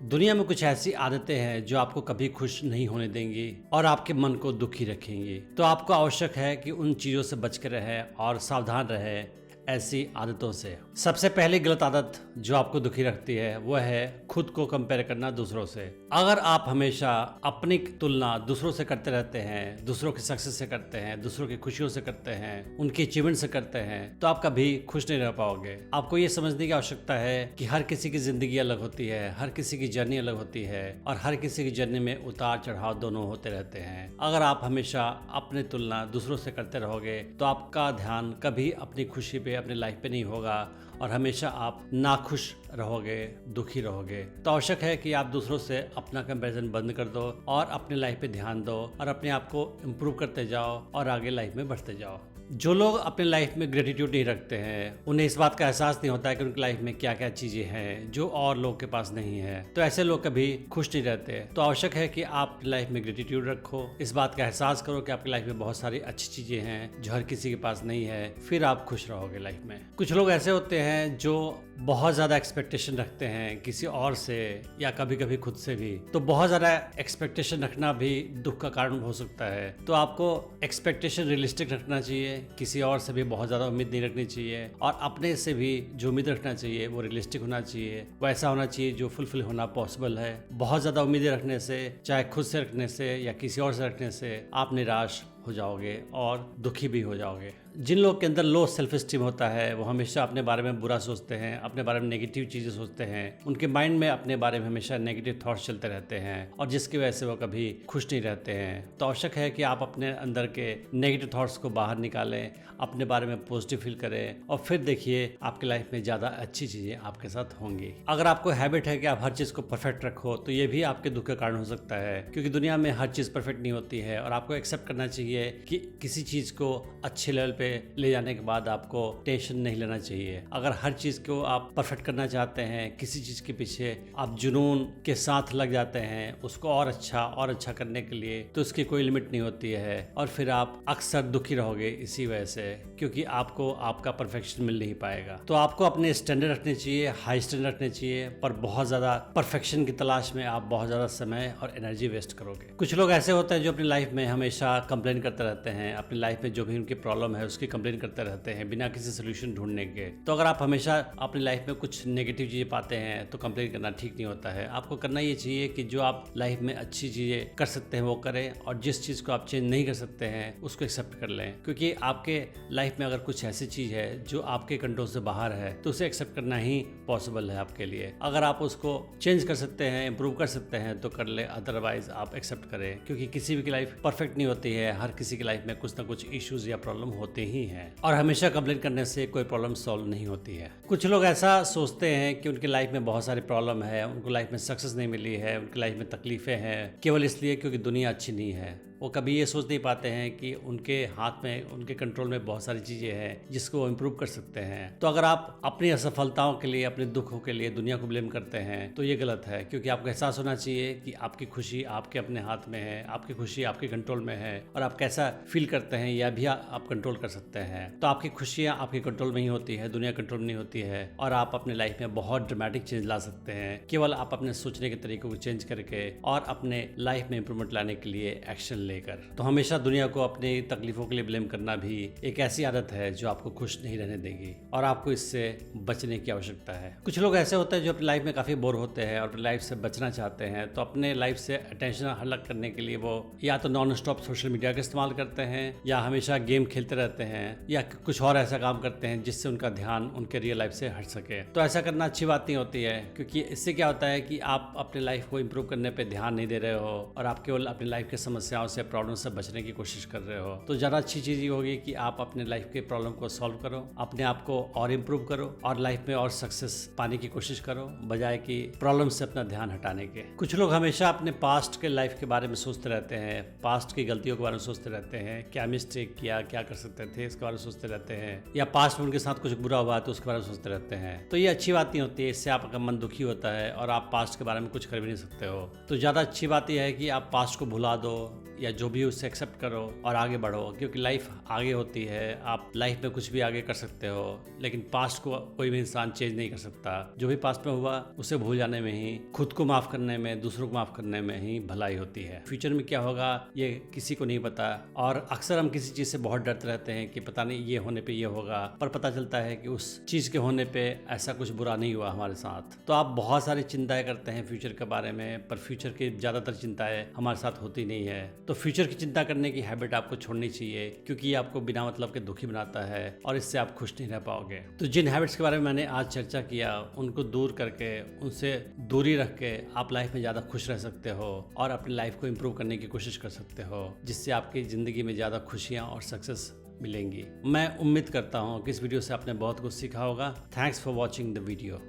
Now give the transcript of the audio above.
दुनिया में कुछ ऐसी आदतें हैं जो आपको कभी खुश नहीं होने देंगी और आपके मन को दुखी रखेंगी। तो आपको आवश्यक है कि उन चीजों से बच कर रहे और सावधान रहे ऐसी आदतों से। सबसे पहली गलत आदत जो आपको दुखी रखती है वो है खुद को कंपेयर करना दूसरों से। अगर आप हमेशा अपनी तुलना दूसरों से करते रहते हैं, दूसरों की सक्सेस से करते हैं, दूसरों की खुशियों से करते हैं, उनकी अचीवमेंट से करते हैं, तो आप कभी खुश नहीं रह पाओगे। आपको ये समझने की आवश्यकता है कि हर किसी की जिंदगी अलग होती है, हर किसी की जर्नी अलग होती है और हर किसी की जर्नी में उतार चढ़ाव दोनों होते रहते हैं। अगर आप हमेशा अपनी तुलना दूसरों से करते रहोगे तो आपका ध्यान कभी अपनी खुशी पे, अपनी लाइफ पे नहीं होगा और हमेशा आप नाखुश रहोगे, दुखी रहोगे। तो आवश्यक है कि आप दूसरों से अपना कंपैरिजन बंद कर दो और अपने लाइफ पे ध्यान दो और अपने आप को इम्प्रूव करते जाओ और आगे लाइफ में बढ़ते जाओ। जो लोग अपने लाइफ में ग्रेटिट्यूड नहीं रखते हैं, उन्हें इस बात का एहसास नहीं होता है कि उनकी लाइफ में क्या क्या चीजें हैं जो और लोग के पास नहीं है। तो ऐसे लोग कभी खुश नहीं रहते। तो आवश्यक है कि आप अपनी लाइफ में ग्रेटिट्यूड रखो, इस बात का एहसास करो कि आपकी लाइफ में बहुत सारी अच्छी चीजें हैं जो हर किसी के पास नहीं है, फिर आप खुश रहोगे लाइफ में। कुछ लोग ऐसे होते हैं जो बहुत ज्यादा एक्सपेक्टेशन रखते हैं किसी और से या कभी कभी खुद से भी। तो बहुत ज्यादा एक्सपेक्टेशन रखना भी दुख का कारण हो सकता है। तो आपको एक्सपेक्टेशन रियलिस्टिक रखना चाहिए, किसी और से भी बहुत ज्यादा उम्मीद नहीं रखनी चाहिए और अपने से भी जो उम्मीद रखना चाहिए वो रियलिस्टिक होना चाहिए, वैसा होना चाहिए जो फुलफिल होना पॉसिबल है। बहुत ज्यादा उम्मीदें रखने से, चाहे खुद से रखने से या किसी और से रखने से, आप निराश हो जाओगे और दुखी भी हो जाओगे। जिन लोग के अंदर लो सेल्फ स्टीम होता है वो हमेशा अपने बारे में बुरा सोचते हैं, अपने बारे में नेगेटिव चीजें सोचते हैं, उनके माइंड में अपने बारे में हमेशा नेगेटिव थॉट्स चलते रहते हैं और जिसकी वजह से वो कभी खुश नहीं रहते हैं। तो आवश्यक है कि आप अपने अंदर के नेगेटिव थॉट्स को बाहर निकालें, अपने बारे में पॉजिटिव फील करें और फिर देखिए आपकी लाइफ में ज्यादा अच्छी चीजें आपके साथ होंगी। अगर आपको हैबिट है कि आप हर चीज को परफेक्ट रखो तो ये भी आपके दुख का कारण हो सकता है, क्योंकि दुनिया में हर चीज परफेक्ट नहीं होती है और आपको एक्सेप्ट करना चाहिए कि किसी चीज को अच्छे लेवल पे ले जाने के बाद आपको टेंशन नहीं लेना चाहिए। अगर हर चीज को आप परफेक्ट करना चाहते हैं, किसी चीज के पीछे आप जुनून के साथ लग जाते हैं उसको और अच्छा करने के लिए, तो उसकी कोई लिमिट नहीं होती है और फिर आप अक्सर दुखी रहोगे इसी वजह से, क्योंकि आपको आपका परफेक्शन मिल नहीं पाएगा। तो आपको अपने स्टैंडर्ड रखने चाहिए, हाई स्टैंडर्ड रखने चाहिए, पर बहुत ज्यादा परफेक्शन की तलाश में आप बहुत ज्यादा समय और एनर्जी वेस्ट करोगे। कुछ लोग ऐसे होते हैं जो अपनी लाइफ में हमेशा कंप्लेन करते रहते हैं, अपनी लाइफ में जो भी उनकी प्रॉब्लम है उसकी कंप्लेन करते रहते हैं बिना किसी सोल्यूशन ढूंढने के। तो अगर आप हमेशा अपनी लाइफ में कुछ नेगेटिव चीजें पाते हैं तो कंप्लेन करना ठीक नहीं होता है। आपको करना ये चाहिए कि जो आप लाइफ में अच्छी चीजें कर सकते हैं वो करें और जिस चीज को आप चेंज नहीं कर सकते हैं उसको एक्सेप्ट कर लें, क्योंकि आपके लाइफ में अगर कुछ ऐसी चीज है जो आपके कंट्रोल से बाहर है तो उसे एक्सेप्ट करना ही पॉसिबल है आपके लिए। अगर आप उसको चेंज कर सकते हैं, इंप्रूव कर सकते हैं तो कर ले, अदरवाइज आप एक्सेप्ट करें, क्योंकि किसी भी की लाइफ परफेक्ट नहीं होती है। हर किसी की लाइफ में कुछ ना कुछ इश्यूज या प्रॉब्लम होते ही हैं और हमेशा कंप्लेन करने से कोई प्रॉब्लम सॉल्व नहीं होती है। कुछ लोग ऐसा सोचते हैं कि उनकी लाइफ में बहुत सारी प्रॉब्लम है, उनको लाइफ में सक्सेस नहीं मिली है, उनकी लाइफ में तकलीफें हैं, केवल इसलिए क्योंकि दुनिया अच्छी नहीं है। वो कभी ये सोच नहीं पाते हैं कि उनके हाथ में, उनके कंट्रोल में बहुत सारी चीजें हैं जिसको वो इम्प्रूव कर सकते हैं। तो अगर आप अपनी असफलताओं के लिए, अपने दुखों के लिए दुनिया को ब्लेम करते हैं तो ये गलत है, क्योंकि आपको एहसास होना चाहिए कि आपकी खुशी आपके अपने हाथ में है, आपकी खुशी आपके कंट्रोल में है और आप कैसा फील करते हैं यह भी आप कंट्रोल कर सकते हैं। तो आपकी खुशियां आपके कंट्रोल में ही होती है, दुनिया कंट्रोल में नहीं होती है और आप अपने लाइफ में बहुत ड्रामेटिक चेंज ला सकते हैं केवल आप अपने सोचने के तरीकों को चेंज करके और अपने लाइफ में इंप्रूवमेंट लाने के लिए एक्शन लेकर। तो हमेशा दुनिया को अपनी तकलीफों के लिए ब्लेम करना भी एक ऐसी आदत है जो आपको खुश नहीं रहने देगी और आपको इससे बचने की आवश्यकता है। कुछ लोग ऐसे होते हैं जो अपनी लाइफ में काफी बोर होते हैं और अपनी लाइफ से बचना चाहते हैं, तो अपने लाइफ से अटेंशन अलग करने के लिए वो या तो नॉन स्टॉप सोशल मीडिया का इस्तेमाल करते हैं या हमेशा गेम खेलते रहते हैं या कुछ और ऐसा काम करते हैं जिससे उनका ध्यान उनके रियल लाइफ से हट सके। तो ऐसा करना अच्छी बात नहीं होती है, क्योंकि इससे क्या होता है कि आप अपनी लाइफ को इम्प्रूव करने पर ध्यान नहीं दे रहे हो और आप केवल अपनी लाइफ की समस्याओं से, प्रॉब्लम से बचने की कोशिश कर रहे हो। तो ज्यादा अच्छी चीज ये होगी कि आप अपने लाइफ के प्रॉब्लम को सॉल्व करो, अपने आप को और इम्प्रूव करो और लाइफ में और सक्सेस पाने की कोशिश करो, बजाय कि प्रॉब्लम से अपना ध्यान हटाने के। कुछ लोग हमेशा अपने पास्ट के लाइफ के बारे में सोचते रहते हैं, पास्ट की गलतियों के बारे में सोचते रहते हैं, क्या मिस्टेक किया, क्या कर सकते थे, इसके बारे में सोचते रहते हैं, या पास्ट में उनके साथ कुछ बुरा हुआ तो उसके बारे में सोचते रहते हैं। तो ये अच्छी बात नहीं होती है, इससे आपका मन दुखी होता है और आप पास्ट के बारे में कुछ कर भी नहीं सकते हो। तो ज्यादा अच्छी बात यह है कि आप पास्ट को भुला दो या जो भी उससे एक्सेप्ट करो और आगे बढ़ो, क्योंकि लाइफ आगे होती है। आप लाइफ में कुछ भी आगे कर सकते हो, लेकिन पास्ट को कोई भी इंसान चेंज नहीं कर सकता। जो भी पास्ट में हुआ उसे भूल जाने में ही, खुद को माफ करने में, दूसरों को माफ करने में ही भलाई होती है। फ्यूचर में क्या होगा ये किसी को नहीं पता, और अक्सर हम किसी चीज से बहुत डरते रहते हैं कि पता नहीं ये होने पे ये होगा, पर पता चलता है कि उस चीज के होने पे ऐसा कुछ बुरा नहीं हुआ हमारे साथ। तो आप बहुत सारी चिंताएं करते हैं फ्यूचर के बारे में, पर फ्यूचर की ज्यादातर चिंताएं हमारे साथ होती नहीं है। तो फ्यूचर की चिंता करने की हैबिट आपको छोड़नी चाहिए, क्योंकि ये आपको बिना मतलब के दुखी बनाता है और इससे आप खुश नहीं रह पाओगे। तो जिन हैबिट्स के बारे में मैंने आज चर्चा किया, उनको दूर करके, उनसे दूरी रख के आप लाइफ में ज़्यादा खुश रह सकते हो और अपनी लाइफ को इम्प्रूव करने की कोशिश कर सकते हो, जिससे आपकी ज़िंदगी में ज़्यादा खुशियाँ और सक्सेस मिलेंगी। मैं उम्मीद करता हूँ कि इस वीडियो से आपने बहुत कुछ सीखा होगा। Thanks for watching the video.